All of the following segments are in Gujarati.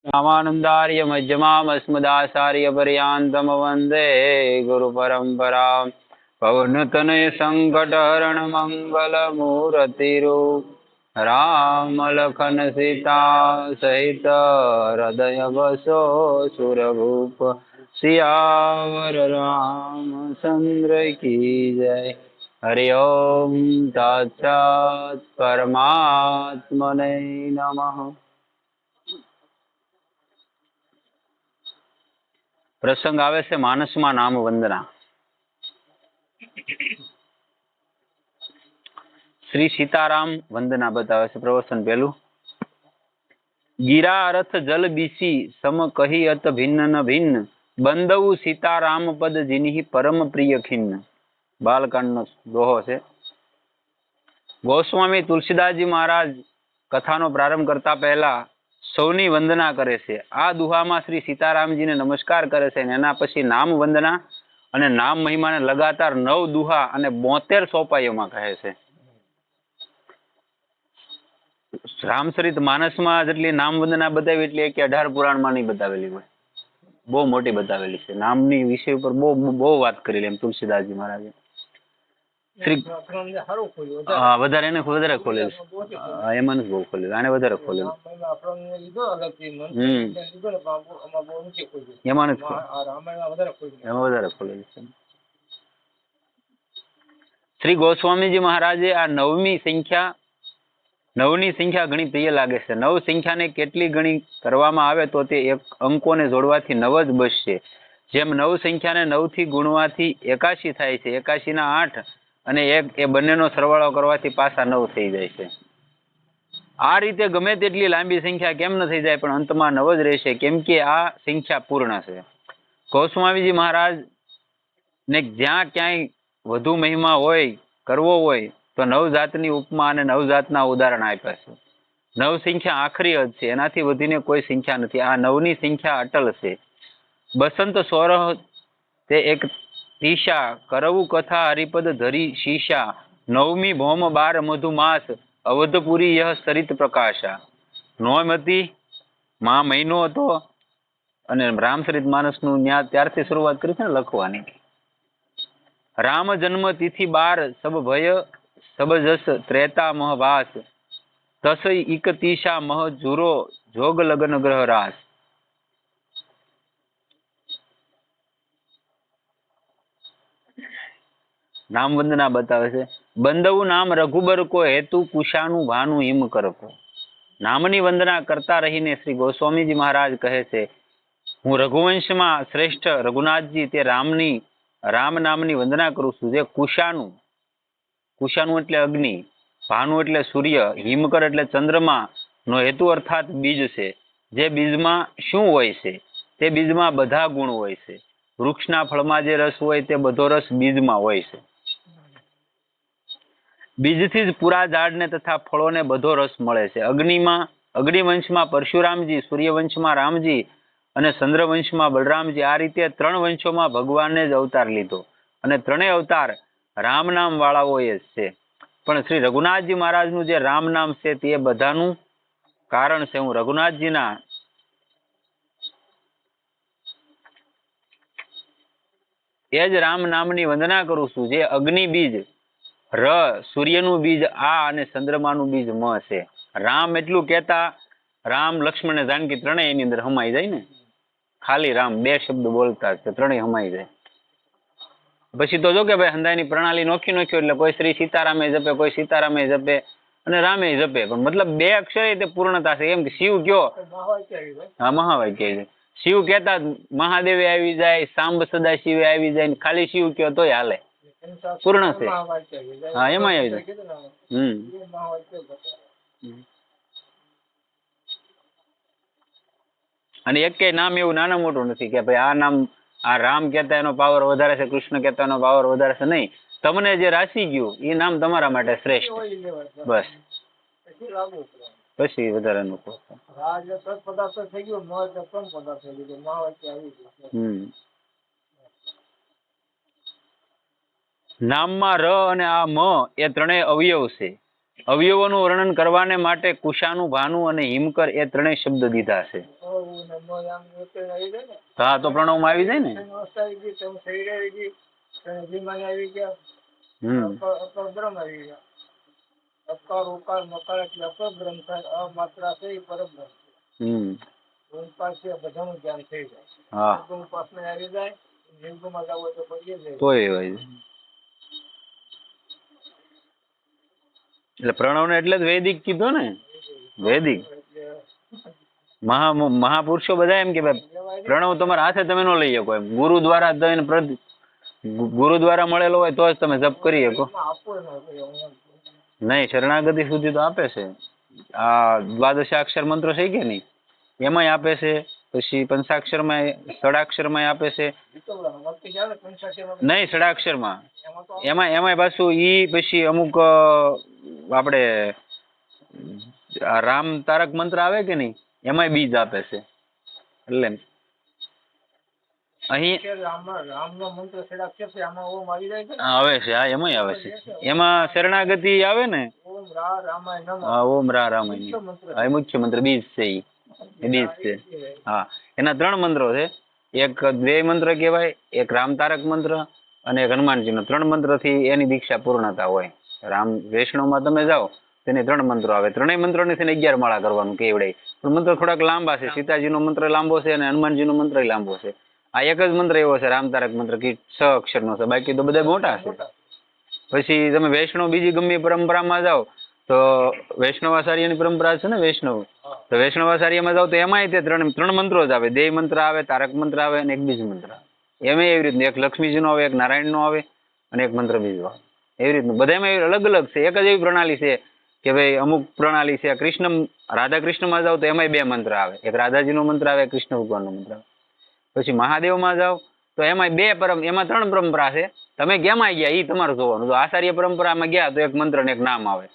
रामानन्दार्य मध्यमामस्मदाचार्य पर्यन्तं वन्दे गुरुपरम्परां पवनतनय सङ्कटहरण मङ्गलमूर्तिरो राम लखन सीता सहित हृदय बसो सुरभूप सियावर रामचंद्र की जय। हरि ओम तत्सत्। परमात्मने नमः। प्रसंग आवे से मानस में नाम वंदना। श्री सीताराम वंदना बतावे से प्रवचन पहलू। गिरा अर्थ जल बीसी सम कही अत भिन्न न भिन्न बंदऊ सीताराम पद जिन्ही परम प्रिय खिन्न। बालकांड दोहो से। गोस्वामी तुलसीदास जी महाराज कथा नो प्रारंभ करता पहला सौनी वंदना करे छे। आ दुहामां श्री सीतारामजी ने नमस्कार करे छे। एना पछी नाम वंदना अने नाम महिमा ने लगातार 9 दुहा अने 72 सोपाईओमां कहे छे। रामचरित मानस में जेटली नाम वंदना बतावी एटली 18 पुराण में नहीं बतावेली होय। बहुत मोटी बतावेली छे। नामनी विषय पर बहुत बात करेली एम तुलसीदास जी महाराजे। श्री हाँ वधारे ने वधारे खोलेल एमां बहू खोलेल आने वधारे खोलेल एमां वधारे खोलेल। श्री गोस्वामी जी महाराजे आ नवमी संख्या घणी प्रिय लागे छे। 9 संख्या ने केटली गणी करवामां आवे तो ते एक अंकोने जोड़वाथी 9 ज बसशे। जेम 9 संख्या ने 9 थी गुणवाथी 81 थाय छे। 81 ना 8 અને 1 એ બંનેનો સરવાળો કરવાથી પાછા 9 થઈ જાય છે। આ રીતે ગમે તેટલી લાંબી સંખ્યા કેમ ન થઈ જાય પણ અંતમાં 9 જ રહેશે કેમ કે આ સંખ્યા પૂર્ણ છે। ગોસ્વામીજી મહારાજ ને જ્યાં ક્યાંય વધુ મહિમા હોય કરવો હોય તો 9 જાતની ઉપમા અને 9 જાતના ઉદાહરણ આપ્યા છે। 9 સંખ્યા આખરી હદ છે। એનાથી વધીને કોઈ સંખ્યા નથી। આ 9ની સંખ્યા અટલ છે। બસંત સોરહ તે એક તીશા કરવું कथा हरिपद धरी शीशा नवमी भौम 12 मधुमास अवधपुरी यह सरित प्रकाशा। नौमती मां महीनो हतो अने रामचरित मानस नु त्यारथी शुरुआत करी छे लखवानी। राम जन्म तिथि 12 सब भय सब जस त्रेता महवास तस इक तीशा मह जुरो जोग लगन ग्रह रास। नाम वंदना बतावे छे। बंदऊ नाम रघुबर को हेतु कुशानु भानु हिम करको। नामनी वंदना करता रहीने श्री गोस्वामी जी महाराज कहे छे हूँ रघुवंश में श्रेष्ठ रघुनाथजी ते राम नामनी वंदना करूँ छूं। जे कुशानु एटले अग्नि, भानु एटले सूर्य, हिमकर एटले चंद्रमा नो हेतु अर्थात बीज छे। जे बीज में शुं होय छे ते बीज में बधा गुण होय छे। वृक्षना फळमां जे रस होय ते बधो रस बीज में होय छे। बीजथी ज पूरा झाड़ ने तथा फलों ने बधो रस मळे छे। अग्निवंश में परशुरामजी, सूर्यवंश में रामजी अने चंद्रवंश में बलरामजी आ रीते 3 वंशों में भगवाने ज अवतार लीधो अने 3 अवतार राम नाम वाळाओए छे। पण श्री रघुनाथजी महाराजनुं जे राम नाम छे ते बधानुं कारण छे। हूँ रघुनाथजीना ए ज राम नामनी वंदना करूं छूं। जे अग्नि बीज र, सूर्यनु बीज आ अने चंद्रमानु बीज म छे। राम एटलुं कहेता राम लक्ष्मण ने जानकी त्रणेय एनी अंदर हमाई जाय ने। खाली राम 2 शब्द बोलता ज त्रणेय हमाई जाय। पछी तो जो के भाई हंदायनी प्रणाली नोखी એટલે કોઈ श्री सीतारामे जपे, કોઈ सीतारामे जपे અને રામે જપે પણ મતલબ 2 અક્ષરે તે પૂર્ણતા છે। એમ કે શિવ કયો હા મહાવાક્ય છે। શિવ કહેતા મહાદેવે આવી જાય, સાંબ સદા શિવે આવી જાય, ખાલી શિવ કયો તોય હાલે, પૂર્ણ છે। હા એમાં આવી જાય। અને એકેય નામ એવું નાના મોટું નથી કે ભાઈ આ નામ આ રામ કહેતા એનો પાવર વધારે છે, કૃષ્ણ કહેતા એનો પાવર વધારે છે, નહીં। તમને જે રાશી ગયું એ નામ તમારા માટે શ્રેષ્ઠ બસ પછી વધારે નામમાં ર અને આ મ એ ત્રણેય અવયવ છે। અવયવોનું વર્ણન કરવાને માટે કુશાનું, ભાનું અને હિમકર એ ત્રણેય શબ્દ દીધા છે. હા તો પ્રણવમાં આવી જાય ને. એટલે પ્રણવ ને એટલે જ વૈદિક કીધો ને. વૈદિક મહાપુરુષો બધા એમ કે પ્રણવ તમારા હાથે તમે ન લઈ શકો એમ. ગુરુ દ્વારા ગુરુ દ્વારા મળેલો હોય તો જ તમે જપ કરી શકો. નહીં, શરણાગતિ સુધી તો આપે છે. આ દ્વાદશાક્ષર મંત્ર છે કે નહીં એમાંય આપે છે, પછી પંચાક્ષરમાં, ષડાક્ષરમાં આપે છે. નહીં, ષડાક્ષરમાં એમાંય પાછું ઈ પછી અમુક આપણે રામ તારક મંત્ર આવે કે નહીં એમાંય બીજ આપે છે. એટલે અહીં આવે છે. હા એમાંય આવે છે. એમાં શરણાગતિ આવે ને. હા ઓમ રા રામાય. હા મુખ્ય મંત્ર બીજ છે. એ બીજ છે. હા એના 3 મંત્રો છે. એક દ્વૈ મંત્ર કહેવાય, એક રામ તારક મંત્ર અને એક હનુમાનજીનો. 3 મંત્રથી એની દીક્ષા પૂર્ણતા હોય. રામ વૈષ્ણવમાં તમે જાઓ તેને 3 મંત્રો આવે. 3 મંત્રોની થઈને 11 માળા કરવાનું કેવડે. પણ મંત્ર થોડાક લાંબા છે. સીતાજીનો મંત્ર લાંબો છે અને હનુમાનજીનો મંત્ર લાંબો છે. આ એક જ મંત્ર એવો છે રામ તારક મંત્ર કે 6 અક્ષરનો છે. બાકી તો બધા મોટા છે. પછી તમે વૈષ્ણવ બીજી ગમે પરંપરામાં જાઓ તો વૈષ્ણવાચાર્યની પરંપરા છે ને વૈષ્ણવ. તો વૈષ્ણવાચાર્યમાં જાઓ તો એમાંય તે 3 મંત્રો જ આવે. દેય મંત્ર આવે, તારક મંત્ર આવે અને એક બીજ મંત્ર આવે. એમાં એવી રીતનું એક લક્ષ્મીજીનો આવે, એક નારાયણનો આવે અને એક મંત્ર બીજો આવે. એવી રીતનું બધામાં અલગ અલગ છે. એક જ એવી પ્રણાલી છે કે ભાઈ અમુક પ્રણાલી છે. કૃષ્ણ રાધા કૃષ્ણમાં જાઓ તો એમાંય 2 મંત્ર આવે. એક રાધાજીનો મંત્ર આવે, કૃષ્ણ ભગવાનનો મંત્ર આવે. પછી મહાદેવમાં જાઓ તો એમાંય એમાં 3 પરંપરા છે. તમે કેમાં ગયા એ તમારે જોવાનું. જો આચાર્ય પરંપરામાં ગયા તો એક મંત્ર ને એક નામ આવે.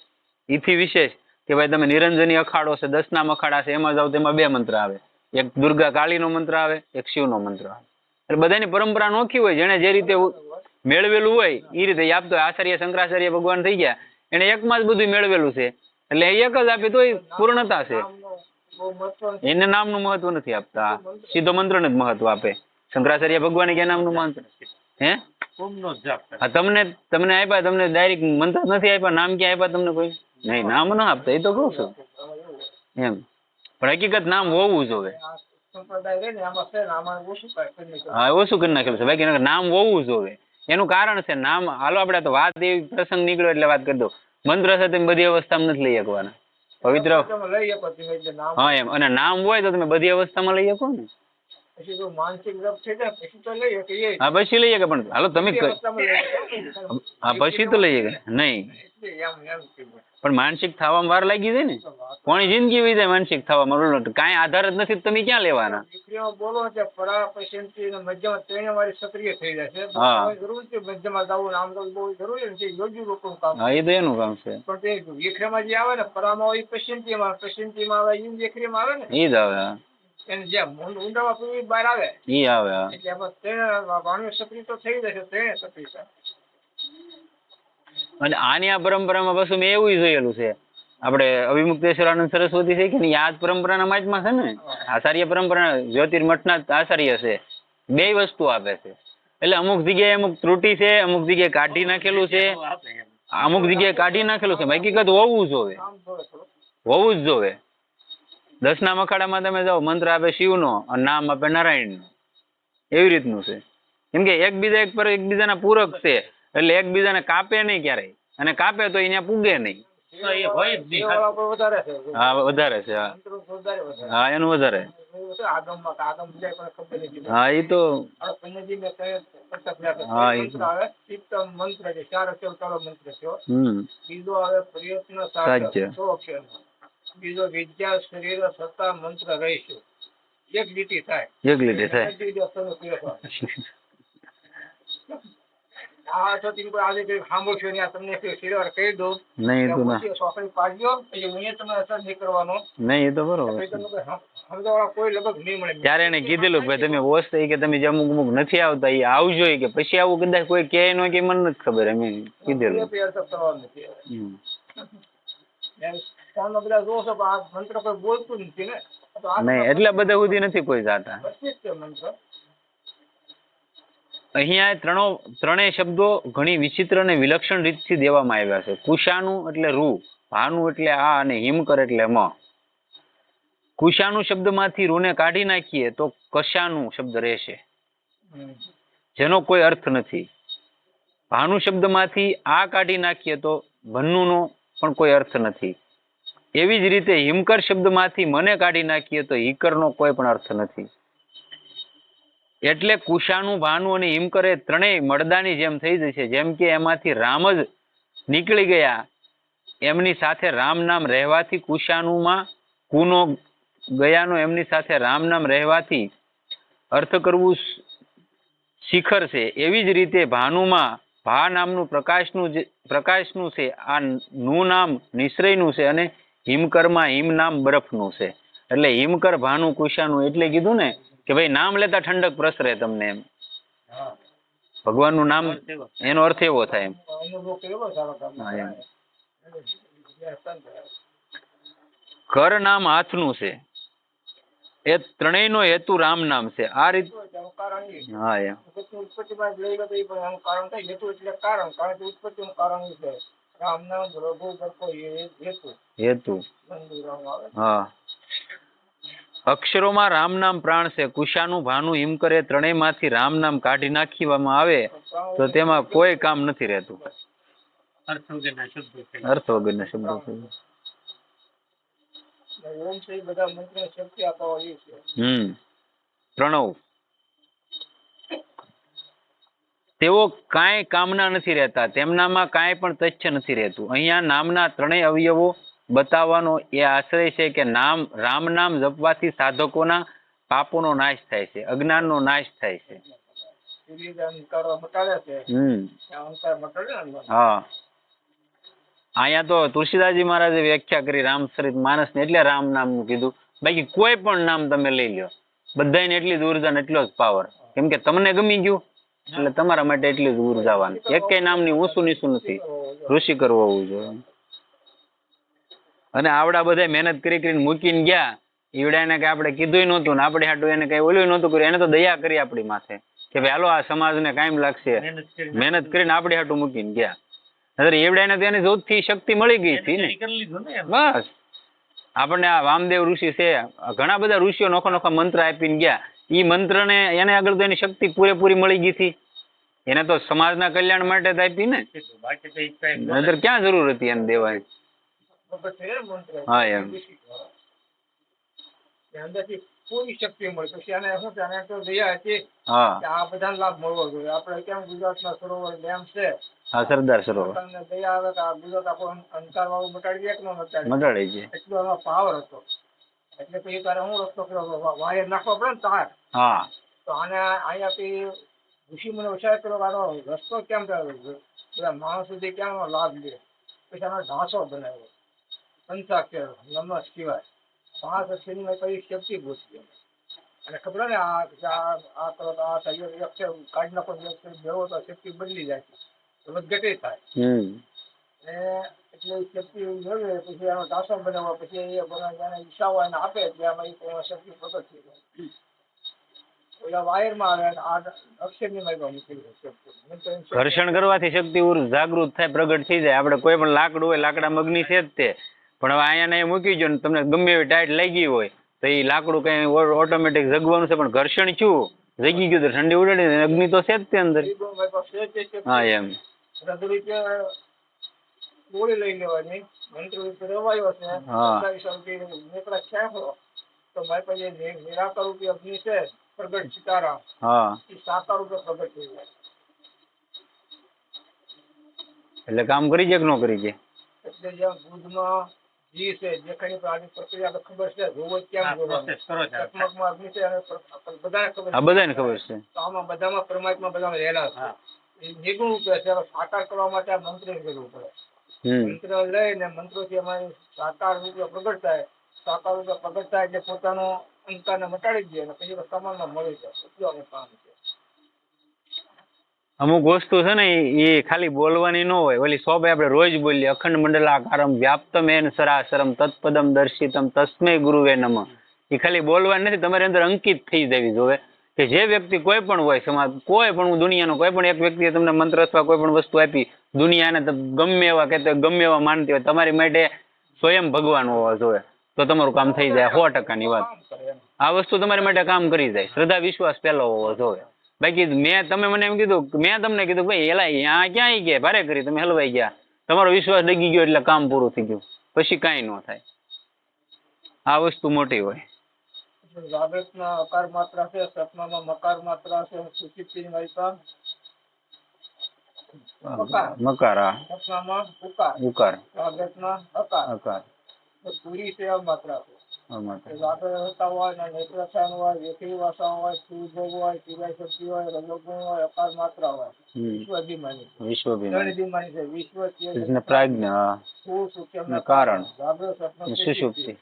એથી વિશેષ કે ભાઈ તમે નિરંજની અખાડો છે, 10 નામ અખાડા છે એમાં જાઓ તો એમાં 2 મંત્ર આવે. એક દુર્ગા કાળીનો મંત્ર આવે, એક શિવનો મંત્ર આવે. એટલે બધાની પરંપરા નોખી હોય. જેને જે રીતે મેળવેલું હોય એ રીતે આપતો હોય. આચાર્ય શંકરાચાર્ય ભગવાન થઈ ગયા એને એકમાં જ બધું મેળવેલું છે એટલે એક જ આપે તો પૂર્ણતા છે. એને નામનું મહત્વ નથી આપતા. સીધો મંત્રને જ મહત્વ આપે. શંકરાચાર્ય ભગવાન કે નામનું મંત્ર હે તમને આપ્યા, તમને ડાયરેક્ટ મંત્ર નથી આપ્યા. નામ ક્યાં આપ્યા તમને કોઈ? નહીં, નામ ના આપતા. એ તો કહું છું એમ. પણ હકીકત નામ હોવું જોઈએ. હા ઓછું કરી નાખેલું છે બાકી નામ હોવું જોઈએ. એનું કારણ છે નામ. હાલો આપણે તો વાત એવી પ્રસંગ નીકળ્યો એટલે વાત કરી દો. મંત્ર છે તમે બધી અવસ્થામાં નથી લઈ શકવાના. પવિત્ર હા એમ. અને નામ હોય તો તમે બધી અવસ્થામાં લઈ શકો ને. હા પછી લઈએ કે પણ હાલો તમે હા પછી તો લઈએ કે નહીં. પણ માનસિક થવામાં વાર લાગી જાય ને. કોની જિંદગી વહી જાય માનસિક થવામાં. કાંઈ આધાર જ નથી તમે ક્યાં લેવાના. હા એ તો એનું કામ છે. એ જ આવે. અને આની આ પરંપરામાં પાછું મેં એવું જોયેલું છે. આપણે અવિમુક્તેશ્વરાનંદ સરસ્વતી છે કે નહીં, આ જ પરંપરાના માચમાં છે ને. આચાર્ય પરંપરા જ્યોતિર્મઠના આચાર્ય છે. 2 વસ્તુ આપે છે. એટલે અમુક જગ્યાએ અમુક ત્રુટિ છે, અમુક જગ્યાએ કાઢી નાખેલું છે, અમુક જગ્યાએ કાઢી નાખેલું છે. હકીકત હોવું જોવે, હોવું જ જોવે. 10 નામ અખાડામાં તમે જાઓ મંત્ર આપે શિવનો અને નામ આપે નારાયણનો. એવી રીતનું છે. કેમ કે એકબીજાના પૂરક છે એટલે એકબીજાને કાપે નહીં ક્યારેય. અને કાપે તો એને પૂગે નહીં. હા વધારે છે. હા એનું વધારે. હા એ તો બીજો વિદ્યા શરીર સત્તા મંત્ર રહીશું. એક લીટી થાય. આ તો તમે આજે કઈ સાંભળશો ને તમને શરીર કહી દો નહીં તો ના સોકડી પાડ્યો એટલે હું તમારે અસર નહીં કરવાનો. નહીં એ તો બરોબર. સમજાવવા કોઈ લગભગ નહીં મળે. ત્યારે એને કીધેલું ભાઈ તમે હોશ થઈ કે તમે જે અમુક નથી આવતા એ આવજો કે પછી આવું કદાચ કોઈ કહે ન કે મને નથી ખબર. એમ કીધેલું. ફોનમાં બધા જોવો છો પણ આ મંત્ર કોઈ બોલતું નથી ને. તો આ નહીં, એટલા બધા સુધી નથી કોઈ જાતા. પ્રસિદ્ધ છે મંત્ર. અહીંયા ત્રણેય શબ્દો ઘણી વિચિત્ર અને વિલક્ષણ રીતથી દેવામાં આવ્યા છે. કુશાનું એટલે રૂ, ભાનું એટલે આ અને હિમકર એટલે મ. કુશાનું શબ્દમાંથી રૂને કાઢી નાખીએ તો કશાનું શબ્દ રહેશે, જેનો કોઈ અર્થ નથી. ભાનુ શબ્દમાંથી આ કાઢી નાખીએ તો ભન્નુનો પણ કોઈ અર્થ નથી. એવી જ રીતે હિમકર શબ્દમાંથી મને કાઢી નાખીએ તો હિકરનો કોઈ પણ અર્થ નથી. એટલે કુશાનું, ભાનુ અને હિમકર એ ત્રણેય મળદાની જેમ થઈ જશે. જેમ કે એમાંથી રામ જ નીકળી ગયા, એમની સાથે રામ નામ રહેવાથી કુશાનુમાં કુનો ગયાનો એમની સાથે રામ નામ રહેવાથી અર્થ કરવું શિખર છે. એવી જ રીતે ભાનુમાં ભા નામનું પ્રકાશનું છે, આ નું નામ નિશ્રયનું છે, અને હિમકરમાં હિમ નામ બરફનું છે. એટલે હિમકર, ભાનુ, કુશાનું એટલે કીધું ને કે ભાઈ નામ લેતા ઠંડક પ્રસરે તમને એમ. ભગવાનનું નામ એનો અર્થ એવો થાય એમ. હા, એમ. કર નામ હાથનું છે, એ ત્રણેયનો હેતુ રામ નામ છે. આ રીતે હા, એમ. ઉત્પત્તિમાં લઈ ગયો તો એ પણ આનું કારણ થાય. હેતુ એટલે કારણ, કારણ કે ઉત્પત્તિનું કારણ એ છે. રામ નામ રઘુ કરતો એ હેતુ. હા. અક્ષરોમાં રામ નામ પ્રાણ છે. કુશાનું, ભાનુ, હિમકર એ ત્રણેયમાંથી રામ નામ કાઢી નાખવામાં આવે તો તેમાં કોઈ કામ નથી રહેતું. અર્થ વગરના શબ્દો. ઓમ છે એ બધા મંત્રને શક્તિ આપવા એ છે. પ્રણવ. તેઓ કાંઈ કામના નથી રહેતા, તેમનામાં કાંઈ પણ તથ્ય નથી રહેતું. અહીંયા નામના ત્રણેય અવયવો બતાવવાનો એ આશ્રય છે કે રામ નામ જપવાથી સાધકોના પાપોનો નાશ થાય છે, અજ્ઞાનનો નાશ થાય છે. હા. અહીંયા તો તુલસીદાસજી મહારાજે વ્યાખ્યા કરી રામચરિત માનસને, એટલે રામ નામનું કીધું. બાકી કોઈ પણ નામ તમે લઈ લો, બધાને એટલી જ ઉર્જા ને એટલો જ પાવર. કેમ કે તમને ગમી ગયું એટલે તમારા માટે એટલી જ ઉર્જાવાન. એકેય નામની ઊંચું નીચું નથી. ઋષિ કરવું હોવું જોઈએ. અને આવડા બધા મહેનત કરીને મૂકીને ગયા, ઈવડાને કે આપણે કીધું નહોતું ને આપણે હાટું એને કઈ ઓલું નહોતું કર્યું. એને તો દયા કરી આપણી માથે કે ભાઈ હાલો આ સમાજને કાયમ લાગશે. મહેનત કરીને આપણે હાટું મૂકીને ગયા. એવડાને તો એની જોતથી શક્તિ મળી ગઈ હતી ને. બસ આપણને આ વામદેવ ઋષિ છે, ઘણા બધા ઋષિઓ નોખા મંત્ર આપીને ગયા. ઈ મંત્રને એને આગળ તો એની શક્તિ પૂરેપૂરી મળી ગઈ હતી. એને તો સમાજના કલ્યાણ માટે જ આપી ને. નહીતર ક્યાં જરૂર હતી એને દેવાની. હા, એમ. પૂરી શક્તિ મળી. પછી આને શું છે, આને તો દયા હતી કે આ બધાને લાભ મળવો જોઈએ. આપણે કેમ ગુજરાતના સરોવર ડેમ છે, હા, સરદાર સરોવર, દયા આવે કે આ ગુજરાત આપણો અંધકાર વાળું મટાડી દે કે ન મટાડી દે, એટલો એનો પાવર હતો. એટલે પછી તારે હું રસ્તો કર્યો, વાયર નાખવો પડે ને તાર. હા. તો આને અહીંયાથી ઋષિ મને વિચાર કર્યો, આનો રસ્તો કેમ કરે, બધા માણસ સુધી કેમ લાભ લે. પછી આનો ઢાંચો બનાવ્યો, પંચાક્ષર, નમઃ શિવાય, 5 અક્ષરની કઈ શક્તિ પૂછતી. અને ખબર ને આ કરો તો આ અક્ષર કાઢી નાખો, બેવો તો શક્તિ બદલી જાય છે, વધઘટી થાય. એટલે શક્તિ મેળવે પછી એનો ઢાંચો બનાવવા, પછી એ બનાવીને ઈચ્છાઓ એને આપે એટલે આમાં એ શક્તિ પ્રગટ થઈ જાય. ઓલા વાયરમાં આવે આ અક્ષરની માર્ગમાં નીકળી જાય. ઘર્ષણ કરવાથી શક્તિ જાગૃત થાય, પ્રગટ થઈ જાય. આપણે કોઈ પણ લાકડું હોય, લાકડામાં અગ્નિ છે જ તે, પણ હવે અહીંયા એ મૂકી જો ને તમને ગમે એવી ટાઈટ લાગી હોય તો એ લાકડું કઈ ઓટોમેટિક જગવાનું છે. પણ ઘર્ષણ શું જગી ગયું તો ઠંડી ઉડાડી, અગ્નિ તો છે જ તે અંદર. હા, એમ. ગોળી લઈ લેવાની, મંત્ર રવાયો છે, નીકળા ખેંચો તો મારી પાસે નિરાકાર રૂપી અગ્નિ છે, પ્રગટ સીતારામ, એ સાકાર રૂપે પ્રગટ થઈ જાય. એટલે કામ કરી છે કે ન કરી છે. એટલે જેમ દૂધમાં ઘી છે, જે કઈ પ્રક્રિયા ખબર છે, રોજ કેમ ચકમકમાં અગ્નિ છે, બધાને ખબર છે. તો આમાં બધામાં પરમાત્મા બધા રહેલા છે. એ નિગુણ રૂપે છે. સાકાર કરવા માટે આ મંત્રની જરૂર પડે. મંત્ર લઈને મંત્રોથી અમારી સાકાર રૂપે પ્રગટ થાય. સાકાર રૂપે પ્રગટ થાય એટલે પોતાનો અંધકારને મટાડી દે અને પછી સમાનમાં મળી જાય. એટલું અમે કામ છે. અમુક વસ્તુ છે ને એ ખાલી બોલવાની ન હોય. ઓલી સોબે આપણે રોજ બોલીએ અખંડ મંડલાકારમ વ્યાપ્તમેન સરાસરમ તત્પદમ દર્શિતમ તસ્મૈ ગુરુવે નમઃ. એ ખાલી બોલવાની નથી, તમારી અંદર અંકિત થઈ જવી જોવે કે જે વ્યક્તિ કોઈ પણ હોય સમાજ, કોઈ પણ દુનિયાનો કોઈ પણ એક વ્યક્તિએ તમને મંત્ર અથવા કોઈ પણ વસ્તુ આપી, દુનિયાને ગમે એવા કહેતા ગમે એવા માનતી હોય, તમારી માટે સ્વયં ભગવાન હોવા જોઈએ તો તમારું કામ થઈ જાય. 100%ની વાત. કામ કરે એમ. આ વસ્તુ તમારી માટે કામ કરી જાય. શ્રદ્ધા વિશ્વાસ પહેલો હોવો જોઈએ. બાકી તમે મને એમ કીધું, મેં તમને કીધું ભાઈ એલા અહીંયા ક્યાં ઈ ગયા ભારે કરી, તમે હલવાઈ ગયા, તમારો વિશ્વાસ ડગી ગયો એટલે કામ પૂરું થઈ ગયું, પછી કાંઈ ન થાય. આ વસ્તુ મોટી હોય. જાગૃતના અકાર માત્રા છે, સપનામાં મકાર માત્રા છે, સુષુપ્તિની વાયકા મકાર, હા. સપનામાં ઉકાર, ઉકાર, જાગૃતના અકાર, અકાર, તો પૂરી છે આ માત્રા છે. અમાત્ર. જાગૃત હતા હોય ને નેત્રસ્થાન હોય, વેકરી ભાષા હોય, સ્થૂળભોગ હોય, ચિરાય શક્તિ હોય, રજોગુણ હોય, અકાર માત્રા હોય, વિશ્વ અભિમાની છે. વિશ્વભિમાની. ત્રણ અભિમાની છે. વિશ્વ કૃષ્ણ પ્રાજ્ઞ, હા. સ્થૂળ સૂક્ષ્મ કારણ. જાગૃત સપન સુષુપ્તિ.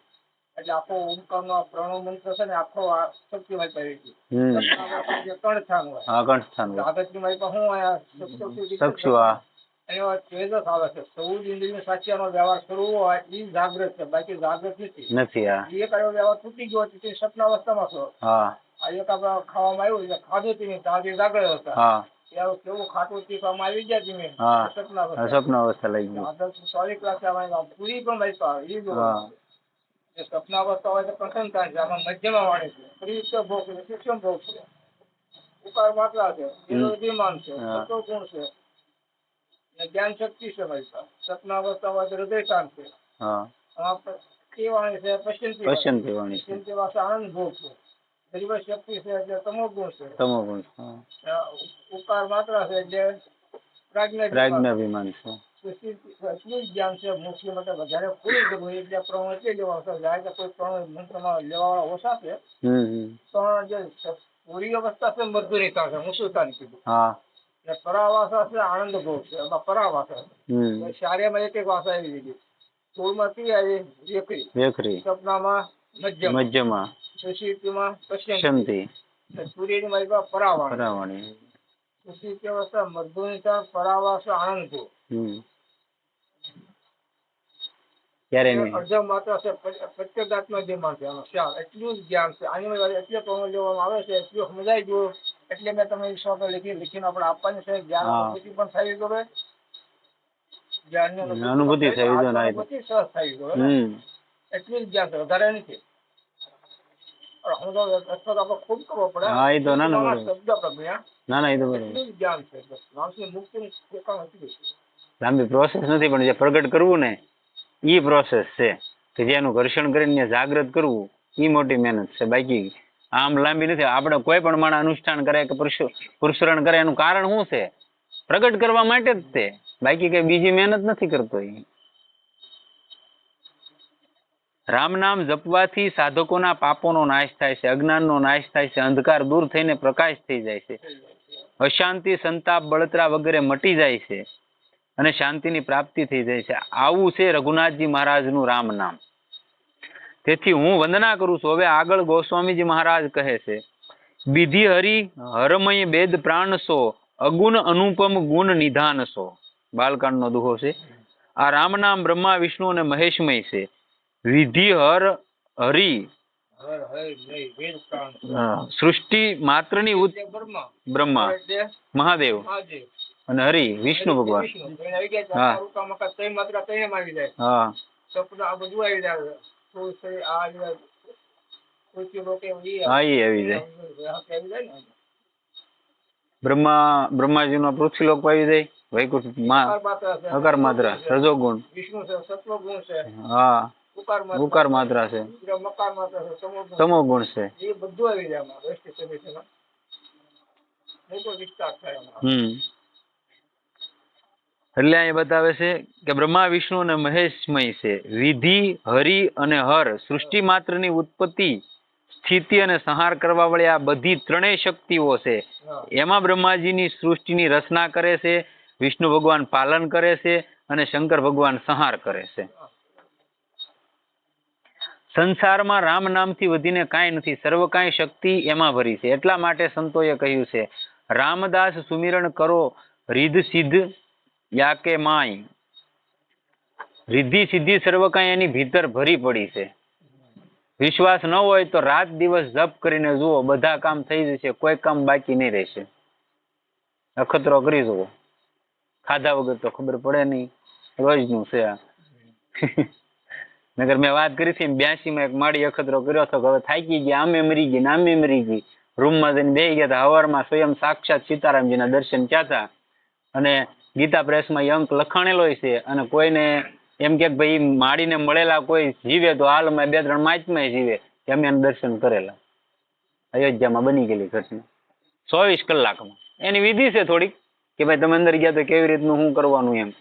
એટલે આખો ઓમકારનો પ્રણવ મંત્ર છે ને આખો શક્તિમય પરિચય. હમ. જે ત્રણ સ્થાન હોય. હા, કંઠ સ્થાન. જાગૃતની વાયકા શું હોય? ચક્ષુ, હા. એનો તેજસ આવે છે. 14 ઇન્દ્રિય સાચીનો વ્યવહાર કરવો હોય એ જાગૃત છે, બાકી જાગૃત નથી. હા. એ કયો વ્યવહાર તૂટી ગયો તે સપનાવસ્થામાં છો. હા. આ એક આપણે ખાવામાં આવ્યું એટલે ખાધું તેની તાજી જાગૃત હતા. હા. ત્યારે કેવું ખાટું તીખામાં આવી ગયા તમે. હા. સપનાવસ્થા. સપનાવસ્થા લઈ ગયું. જાગૃત સોરી ક્લાસ પૂરી પણ વાયકા આવે એ જો. હા. જે સપનાવસ્થા હોય તો પ્રસન્ન થાય છે. આમાં મધ્યમાં વાળે છે. પ્રિય ભોગ છે, સૂક્ષ્મ ભોગ છે, ઉકાર માત્રા છે, વિમાન છે, સતો ગુણ છે, જ્ઞાન શક્તિ છે. ભાઈ સપનાવસ્થા હોય તો હૃદય શાંત છે. હા. વાણી છે પશ્ચિમથી વાણી છે. પશ્ચિમથી ભાષા આનંદ ભોગ છે. દૈવ શક્તિ છે એટલે તમો ગુણ છે. તમો ગુણ. ઉકાર માત્રા છે એટલે પ્રાજ્ઞાભિમાન છે. એટલું જ્ઞાન છે. મુસ્લિમ માટે વધારે પૂરી કરવું એટલે પ્રમાણ એટલે લેવા જાય કે કોઈ પ્રમાણ મંત્રમાં લેવાવાળા ઓછા છે. પણ જે પૂરી અવસ્થા છે મધુરિતા છે, મુસુતાની કીધું. હા. પરાવાસા છે આનંદ ભોગ છે. એમાં પરાવાસા શાર્યમાં એક ભાષા આવી દીધી. સ્થૂળમાં કઈ આવી? વેકરી. સપનામાં મધ્યમાં. સુષુપ્તિમાં પશ્ચિમથી. સૂર્યની માલિકા પરાવાણી. સુષુપ્તિ અવસ્થા મધુરિતા, પરાવાસા, આનંદ ભોગ. અર્ધ માત્ર છે. પ્રત્યેગાત્મા ધ્યાન છે. એટલું જ જ્ઞાન છે. આની એટલે પ્રમાણ લેવામાં આવે છે. એટલું સમજાય ગયું એટલે મેં તમે શોખ લીખીને આપણે આપવાની છે. જ્ઞાન અનુભૂતિ પણ થઈ ગયો. જ્ઞાનની અનુભૂતિ થઈ સહજ થઈ ગયો. એટલું જ જ્ઞાન છે, વધારે નથી. હું તો આપણે ખૂબ કરવો પડે. હા, એ તો શબ્દ પ્રજ્ઞા. ના, એ તો એટલું જ જ્ઞાન છે. માણસની મુક્તિની લાંબી પ્રોસેસ નથી, પણ જે પ્રગટ કરવું ને ઈ પ્રોસેસ છે કે જેનું ઘર્ષણ કરીને જાગૃત કરવું ઈ મોટી મહેનત છે. બાકી આમ લાંબી નથી. આપણે કોઈ પણ માણસ અનુષ્ઠાન કરે કે પુરુષરણ કરે એનું કારણ શું છે? પ્રગટ કરવા માટે જ તે. બાકી કઈ બીજી મહેનત નથી કરતો. રામ નામ જપવાથી સાધકોના પાપોનો નાશ થાય છે, અજ્ઞાનનો નાશ થાય છે, અંધકાર દૂર થઈને પ્રકાશ થઈ જાય છે, અશાંતિ, સંતાપ, બળતરા વગેરે મટી જાય છે અને શાંતિની પ્રાપ્તિ થઈ જાય છે. આવું છે રઘુનાથજી મહારાજનું રામ નામ. તેથી હું વંદના કરું છું. હવે આગળ ગોસ્વામીજી મહારાજ કહે છે, વિધિ હરિ હરમય બેદ પ્રાણસો, અગુણ અનુપમ ગુણ નિધાનસો. બાલકાંડનો દુહો છે. આ રામ નામ બ્રહ્મા, વિષ્ણુ અને મહેશમય છે. વિધિ હરિ સૃષ્ટિ માત્રની બ્રહ્મા, મહાદેવ અને હરિ વિષ્ણુ ભગવાન. હા. બ્રહ્માજી નો પૃથ્વીલોક આવી જાય. વૈકુંઠ અકાર માત્રા રજોગુણ. વિષ્ણુ છે સત્વગુણ છે. હા. ઉકાર માત્રા છે. મકાર માત્રા છે. તમો ગુણ છે. એ બધું આવી જાય આમાં. મોટો વિસ્તાર થાય. એટલે અહીં બતાવે છે કે બ્રહ્મા, વિષ્ણુ અને મહેશમય છે. વિધિ, હરિ અને હર સૃષ્ટિ માત્રની ઉત્પત્તિ, સ્થિતિ અને સંહાર કરવા વાળી આ બધી ત્રણેય શક્તિઓ છે. એમાં બ્રહ્માજીની સૃષ્ટિની રચના કરે છે, વિષ્ણુ ભગવાન પાલન કરે છે અને શંકર ભગવાન સંહાર કરે છે. સંસારમાં રામ નામથી વધીને કાંઈ નથી. સર્વ કાંઈ શક્તિ એમાં ભરી છે. એટલા માટે સંતોએ કહ્યું છે રામદાસ સુમિરણ કરો રિદ્ધ સિદ્ધ યાકે માય. રિદ્ધિ સિદ્ધિ સર્વ કાંઈ એની ભીતર ભરી પડી છે. વિશ્વાસ ન હોય તો રાત દિવસ જપ કરીને જુઓ, બધા કામ થઈ જશે, કોઈ કામ બાકી નહીં રહેશે. અખતરો કરી જુઓ, ખાધા વગર તો ખબર પડે નહીં, રોજનું છે આ. નગર મેં વાત કરી હતી 82 માં એક માળી અખતરો કર્યો હતો, હવે થાકી ગયા, આમે મરી ગઈ ને આમે મરી ગઈ. રૂમમાં જઈને બેસી ગયા હતા. હવારમાં સ્વયં સાક્ષાત સીતારામજીના દર્શન થયા હતા. અને ગીતા પ્રેસમાં એ અંક લખાણેલો છે. અને કોઈને એમ કે ભાઈ માળીને મળેલા કોઈ જીવે તો હાલમાં 2-3 માચમાં જીવે, કે અમે એને દર્શન કરેલા. અયોધ્યામાં બની ગયેલી ઘટના 24 કલાકમાં. એની વિધિ છે થોડીક, કે ભાઈ તમે અંદર ગયા તો કેવી રીતનું શું કરવાનું એમ.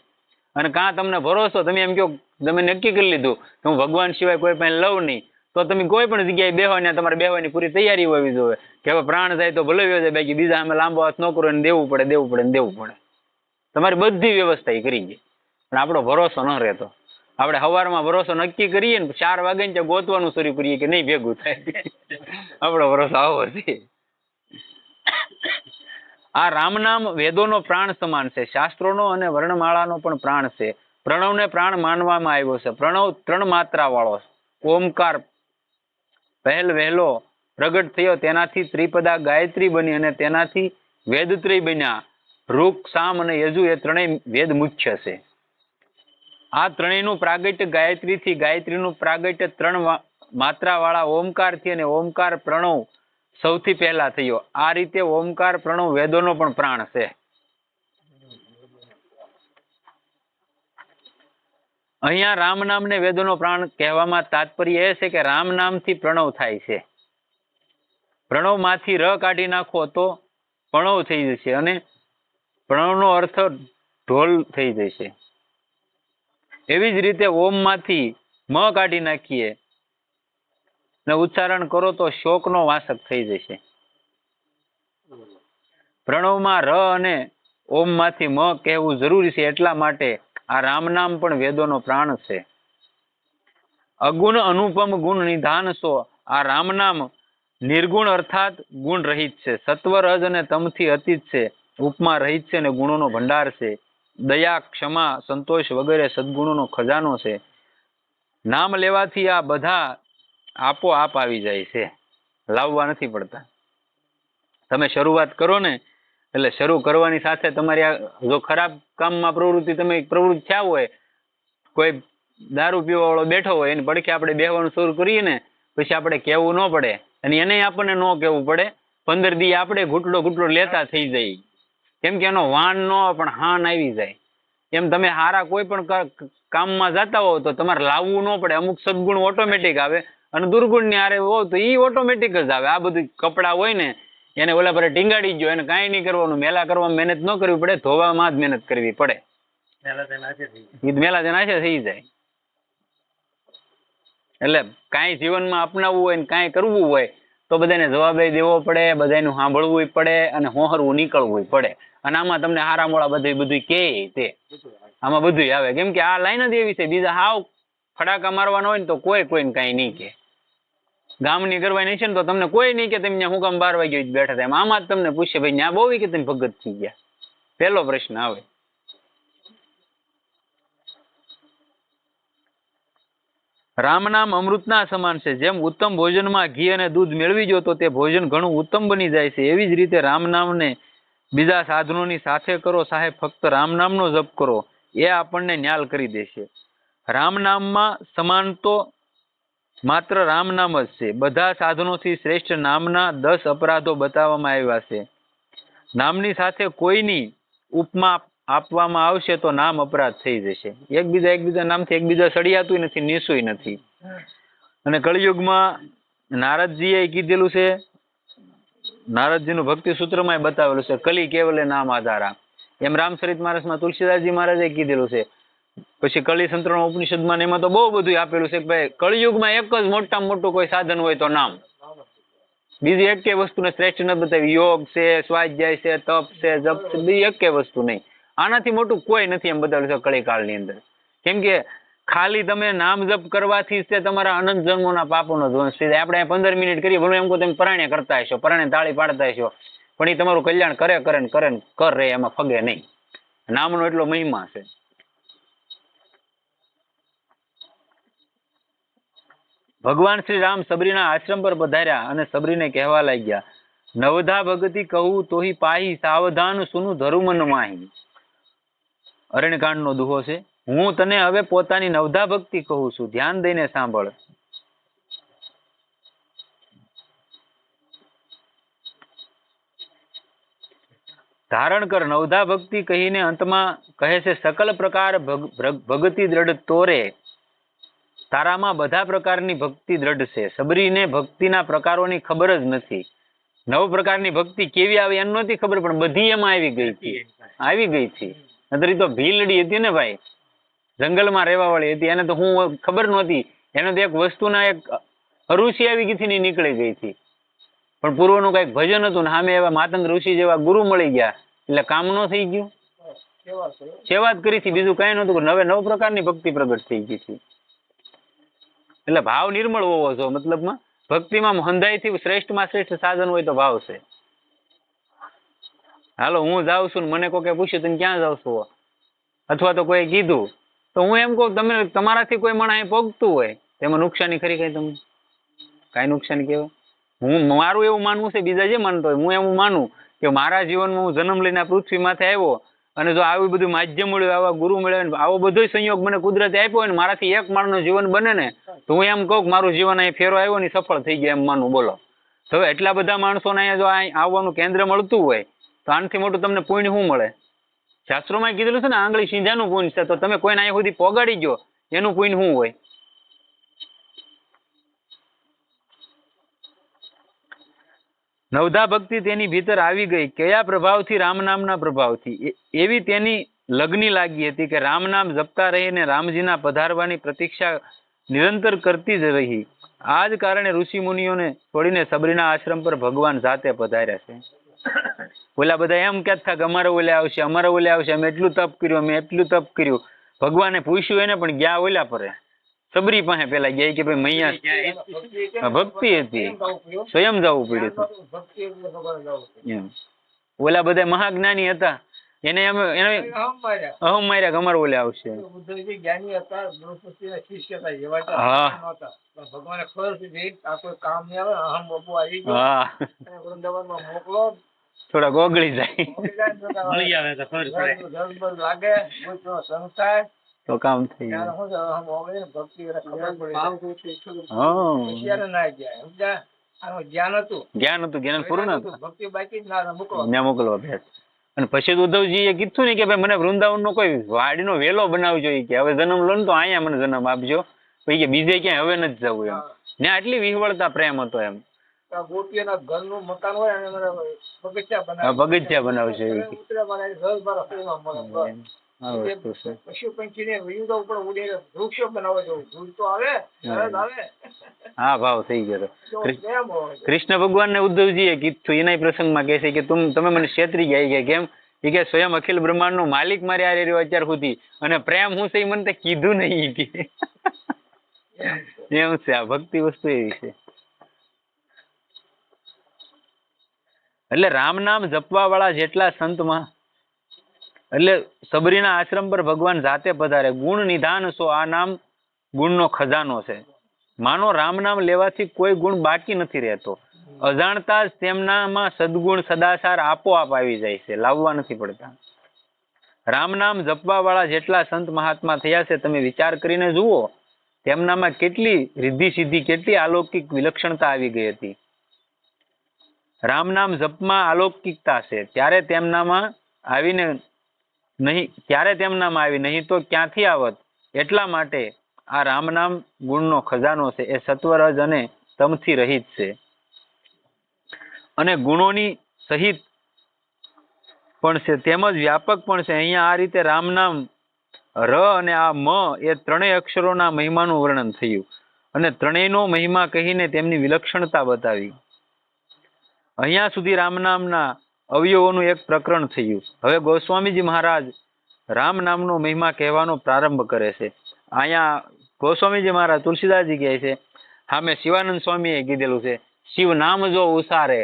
અને કાં તમને ભરોસો, તમે એમ કહો, તમે નક્કી કરી લીધું કે હું ભગવાન સિવાય કોઈ પાસે લઉં નહીં, તો તમે કોઈ પણ જગ્યાએ બેહો ને તમારે બેહવાની પૂરી તૈયારી હોવી જોઈએ કે હવે પ્રાણ જાય તો ભલે જાય, બાકી બીજા અમે લાંબો હાથ ન કરો, દેવું પડે. તમારી બધી વ્યવસ્થા એ કરી ગઈ, પણ આપણો ભરોસો ન રહેતો. આપણે સવારમાં ભરોસો નક્કી કરીએ ને 4 વાગે ને ગોતવાનું શરૂ કરીએ કે નહીં ભેગું થાય. આપણો ભરોસો આવો છે. આ રામનામ વેદોનો પ્રાણ સમાન છે, શાસ્ત્રોનો અને વર્ણમાળાનો પણ પ્રાણ છે. પ્રણવને પ્રાણ માનવામાં આવ્યો છે. પ્રણવ 3 માત્રા વાળો ઓમકાર વહેલો પ્રગટ થયો, તેનાથી ત્રિપદા ગાયત્રી બની અને તેનાથી વેદત્રય બન્યા. ઋક, સામ અને યજુ એ 3 વેદ મુખ્ય છે. આ 3નું પ્રાગટ્ય ગાયત્રીથી, ગાયત્રીનું પ્રાગટ્ય 3 માત્રા વાળા ઓમકારથી, અને ઓમકાર પ્રણવ સૌથી પહેલા થયો. આ રીતે ઓમકાર પ્રણવ વેદોનો પણ પ્રાણ છે. અહીંયા રામ નામને વેદોનો પ્રાણ કહેવામાં તાત્પર્ય એ છે કે રામ નામથી પ્રણવ થાય છે. પ્રણવમાંથી ર કાઢી નાખો તો પ્રણવ થઈ જશે, અને પ્રણવનો અર્થ ઢોલ થઈ જશે. એવી જ રીતે ઓમમાંથી મ કાઢી નાખીએ ને ઉચ્ચારણ કરો તો શોકનો વાસક થઈ જશે. પ્રણવમાં ર અને ઓમમાંથી મ કહેવું જરૂરી છે, એટલા માટે આ રામ નામ પણ વેદોનો પ્રાણ છે. અગુણ અનુપમ ગુણ નિધાન સો. આ રામ નામ નિર્ગુણ અર્થાત ગુણ રહિત છે. સત્વ, રજ અને તમથી અતીત છે. ઉપમા રહિત છે અને ગુણોનો ભંડાર છે. દયા, ક્ષમા, સંતોષ વગેરે સદગુણોનો ખજાનો છે. નામ લેવાથી આ બધા આપોઆપ આવી જાય છે, લાવવા નથી પડતા. તમે શરૂઆત કરો ને એટલે શરૂ કરવાની સાથે તમારી જો ખરાબ કામમાં પ્રવૃત્તિ થયા હોય, કોઈ દારૂ પીવા વાળો બેઠો હોય એની પડખે આપણે બેહવાનું શરૂ કરીએ ને, પછી આપણે કહેવું ન પડે અને એને આપણને ન કહેવું પડે. 15 દી આપણે ઘૂંટડો લેતા થઈ જાય, કેમ કે એનો વાન ન પણ હાન આવી જાય. એમ તમે હારા કોઈ પણ કામમાં જતા હો તો તમારે લાવવું ન પડે. અમુક સદગુણ ઓટોમેટિક આવે અને દુર્ગુણ ની હારે હો તો એ ઓટોમેટિક જ આવે. આ બધું કપડા હોય ને એને ઓલા પર ટીંગાડી ગયો, એને કાંઈ નહીં કરવાનું, મેલા કરવા મહેનત ન કરવી પડે, ધોવામાં જ મહેનત કરવી પડે. મેલા તેના થઈ જાય. એટલે કાંઈ જીવનમાં અપનાવવું હોય ને કાંઈ કરવું હોય તો બધાને જવાબ દેવો પડે, બધાનું સાંભળવું પડે અને હોહરવું નીકળવું પડે. અને આમાં તમને હારા મોળા બધું કે તે આમાં બધું આવે, કેમ કે આ લાઈન જ એવી છે. બીજા હાવ ફડાકા મારવાના હોય ને તો કોઈને કાંઈ નહીં કે. ગામની કરવાની છે ને તો તમને કોઈ નહીં કે તમે હું કામ 12 વાગે બેઠા હતા. આમાં જ તમને પૂછે ભાઈ ત્યાં બહુ કે તમે ભગત થઈ ગયા, પહેલો પ્રશ્ન આવે. રામ નામ અમૃતના સમાન છે. જેમ ઉત્તમ ભોજનમાં ઘી અને દૂધ મેળવી જો તો તે ભોજન ઘણું ઉત્તમ બની જાય છે, એવી જ રીતે રામ નામને બીજા સાધનોની સાથે કરો, સાહેબ ફક્ત રામ નામનો જપ કરો, એ આપણને ન્યાલ કરી દેશે. રામ નામમાં સમાન તો માત્ર રામ નામ જ છે. બધા સાધનોથી શ્રેષ્ઠ નામના 10 અપરાધો બતાવવામાં આવ્યા છે. નામની સાથે કોઈની ઉપમા આપવામાં આવશે તો નામ અપરાધ થઈ જશે. એકબીજા નામથી એકબીજા સળિયાતું નથી, નીસુય નથી. અને કળિયુગમાં નારદજીએ કીધેલું છે, નારદજીનું ભક્તિ સૂત્રમાં બતાવેલું છે, કલી કેવલે નામ આધારા. એમ રામચરિત માનસમાં તુલસીદાસજી મહારાજે કીધેલું છે. પછી કલી સંતરણ ઉપનિષદમાં એમાં તો બહુ બધું આપેલું છે કે ભાઈ કળિયુગમાં એક જ મોટામાં મોટું કોઈ સાધન હોય તો નામ. બીજી એકે વસ્તુને શ્રેષ્ઠ ન બતાવી. યોગ છે, સ્વાધ્યાય છે, તપ છે, જપ છે, બીજી એકે વસ્તુ નહીં. આનાથી મોટું કોઈ નથી એમ બતાવેલું છે કળીકાળની અંદર. કેમ કે ખાલી તમે નામ જપ કરવાથી તે તમારા અનંત જન્મોના પાપોનો ધ્વંસ થઈ જાય. આપણે 15 મિનિટ કરીએ, ભલે એમ કહો તમે પરાણે કરતા હશો, પરાણે તાળી પાડતા હશો, પણ એ તમારું કલ્યાણ કરે કરે ને કરે ને કરે, એમાં ફગે નહીં. નામનો એટલો મહિમા છે. ભગવાન શ્રી રામ સબરીના આશ્રમ પર પધાર્યા અને સબરીને કહેવા લાગ્યા, નવધા ભગતિ કહું તોહી પાહી, સાવધાન સુનું ધરુમન માહી. અરણ્યકાંડનો દુહો છે. હું તને હવે પોતાની નવધા ભક્તિ કહું છું, ધ્યાન દઈને સાંભળ. ધારણ કર નવધા ભક્તિ કહીને અંતમાં કહે છે, સકલ પ્રકાર ભક્તિ દ્રઢ તોરે, તારામાં બધા પ્રકારની ભક્તિ દ્રઢ છે. સબરીને ભક્તિના પ્રકારોની ખબર જ નથી. 9 પ્રકારની ભક્તિ કેવી આવે એમ નહોતી ખબર, પણ બધી એમાં આવી ગઈ હતી. નતર તો ભીલડી હતી ને ભાઈ, જંગલમાં રહેવા વાળી હતી, એને તો હું ખબર નહોતી. એને તો એક વસ્તુના એક ઋષિ આવી ગઈ હતી ને નીકળી ગઈ હતી. પણ પૂર્વનું કઈક ભજન હતું ને સામે એવા માતંગ ઋષિ જેવા ગુરુ મળી ગયા, એટલે કામ ન થઈ ગયું. સેવા જ કરી હતી, બીજું કઈ નહોતું. 9 પ્રકારની ભક્તિ પ્રગટ થઈ ગઈ હતી. એટલે ભાવ નિર્મળ હોવો જો, મતલબમાં ભક્તિમાં હંધાઈથી શ્રેષ્ઠમાં શ્રેષ્ઠ સાધન હોય તો ભાવ છે. હાલો હું જાઉં છું ને મને કોઈ પૂછ્યું તમે ક્યાં જાવ છો, અથવા તો કોઈ કીધું તો હું એમ કહું તમે તમારાથી કોઈ મણ અહીં પોગતું હોય તેમાં નુકસાની ખરી કઈ? તમને કાંઈ નુકસાન કહેવાય? હું મારું એવું માનવું છે, બીજા જે માનતો હોય હું એવું માનું કે મારા જીવનમાં હું જન્મ લઈને પૃથ્વી માથે આવ્યો અને જો આવી બધું માધ્યમ મળ્યું, આવા ગુરુ મળ્યા, આવો બધો સંયોગ મને કુદરતે આપ્યો હોય ને મારાથી એક માણસનું જીવન બને ને તો હું એમ કહું કે મારું જીવન અહીં ફેરો આવ્યો ને સફળ થઈ ગયા એમ માનું. બોલો હવે એટલા બધા માણસોને અહીંયા જો અહીં આવવાનું કેન્દ્ર મળતું હોય તો આનાથી મોટું તમને પુણ્ય શું મળે? શાસ્ત્રોમાં કીધેલું છે ને આંગળી સિંજાનું પુણ્ય છે, તો તમે કોઈને અહીંયા સુધી પોગાડી ગયો એનું પુણ્ય શું હોય? નવધા ભક્તિ તેની ભીતર આવી ગઈ. કયા પ્રભાવથી? રામ નામના પ્રભાવથી. એવી તેની લગ્ની લાગી હતી કે રામ નામ જપતા રહીને રામજીના પધારવાની પ્રતીક્ષા નિરંતર કરતી જ રહી. આ જ કારણે ઋષિ મુનિઓને છોડીને સબરીના આશ્રમ પર ભગવાન જાતે પધાર્યા છે. ઓલા બધા એમ કહેતા કે અમારે ઓલે આવશે, અમારે ઓલે આવશે, અમે એટલું તપ કર્યું, અમે એટલું તપ કર્યું. ભગવાને પૂછ્યું એને પણ ગયા ઓલા પરે, સબરી પાસે પેલા ગયા કે ભાઈ મૈયા ભક્તિ હતી, સ્વયં જવું પડ્યું. ઓલા બધા મહાજ્ઞાની હતા એને અહમ માર્યા કે અમારે ઓલે આવશે. થોડા ગોગળી જાય તો કામ થઈ જ્ઞાન હતું જ્ઞાન પૂરું ના મોકલવા ભેટ. અને પછી ઉદ્ધવજી એ કીધું ને કે ભાઈ મને વૃંદાવન નો કોઈ વાડીનો વેલો બનાવજો, કે હવે જન્મ લો ને તો અહીંયા મને જન્મ આપજો, પછી કે બીજે ક્યાંય હવે નથી જવું એમ. ને આટલી વિહવળતા પ્રેમ હતો એમ. ઘરનું મકાન હોય અને બગીચા બનાવશે પશુ પંખી વૃક્ષો બનાવવા જવું તો આવે. હા ભાવ થઈ ગયો. કૃષ્ણ ભગવાન ને ઉદ્ધવજી એ કીધું એના પ્રસંગમાં કહે છે કે તમે મને છેતરી ગયા કે કેમ? એ કે સ્વયં અખિલ બ્રહ્માંડ નો માલિક મારે આ રહ્યો અત્યાર સુધી, અને પ્રેમ હું છે મને કીધું નહીં કે એમ છે. આ ભક્તિ વસ્તુ એવી છે. એટલે રામ નામ જપવા વાળા જેટલા સંતમાં, એટલે સબરીના આશ્રમ પર ભગવાન જાતે પધારે. ગુણ નિધાન સો, આ નામ ગુણનો ખજાનો છે. માનો રામ નામ લેવાથી કોઈ ગુણ બાકી નથી રહેતો. અજાણતા જ તેમનામાં સદગુણ સદાચાર આપોઆપ આવી જાય છે, લાવવા નથી પડતા. રામ નામ જપવા વાળા જેટલા સંત મહાત્મા થયા છે તમે વિચાર કરીને જુઓ, તેમનામાં કેટલી રિદ્ધિ સિદ્ધિ, કેટલી અલૌકિક વિલક્ષણતા આવી ગઈ હતી. રામ નામ જપમાં અલૌકિકતા છે, ત્યારે તેમનામાં આવી નહીં તો ક્યાંથી આવત. એટલા માટે આ રામ નામ ગુણનો ખજાનો છે, એ સત્વરજ અને તમથી રહિત છે અને ગુણોની સહિત પણ છે, તેમજ વ્યાપક પણ છે. અહીંયા આ રીતે રામ નામ ર અને આ મ એ ત્રણેય અક્ષરોના મહિમાનું વર્ણન થયું અને ત્રણેયનો મહિમા કહીને તેમની વિલક્ષણતા બતાવી. અહીંયા સુધી રામ નામના અવયવોનું એક પ્રકરણ થયું. હવે ગોસ્વામીજી મહારાજ રામ નામનો મહિમા કહેવાનો પ્રારંભ કરે છે. અહીંયા ગોસ્વામીજી મહારાજ તુલસીદાસજી કહે છે, હા મેં શિવાનંદ સ્વામીએ કીધેલું છે, શિવ નામ જો ઉસારે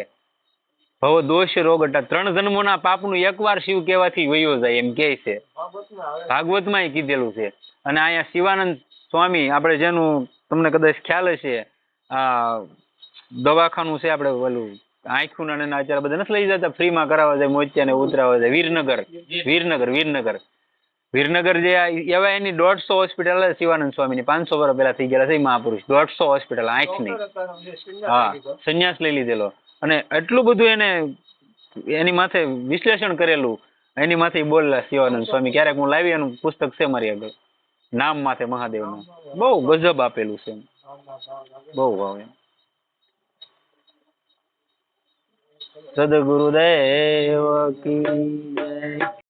ભવ દોષ રોગ હતા 3 જન્મોના પાપનું એકવાર શિવ કહેવાથી વયો જાય એમ કહે છે. ભાગવતમાં આવે ભાગવતમાં કીધેલું છે. અને અહીંયા શિવાનંદ સ્વામી આપણે જેનું તમને કદાચ ખ્યાલ હશે આ દવાખાનું છે આપણે ઓલું આંખું ના નાના અત્યારે બધા નથી લઈ જતા ફ્રીમાં કરાવવા જાય મોતિયા ને ઉતરાવા જાય વીરનગર જે એવા એની 150 હોસ્પિટલ શિવાનંદ સ્વામીની 500 વર્ષ પહેલા થઈ ગયેલા છે મહાપુરુષ 150 હોસ્પિટલ આંખની. હા સંન્યાસ લઈ લીધેલો અને એટલું બધું એને એની માથે વિશ્લેષણ કરેલું એની માથે બોલેલા શિવાનંદ સ્વામી. ક્યારેક હું લાવી એનું પુસ્તક છે મારી આગળ નામ માથે મહાદેવનું બહુ ગજબ આપેલું છે બહુ ભાવ એમ. સદગુરુદેવ કી જય.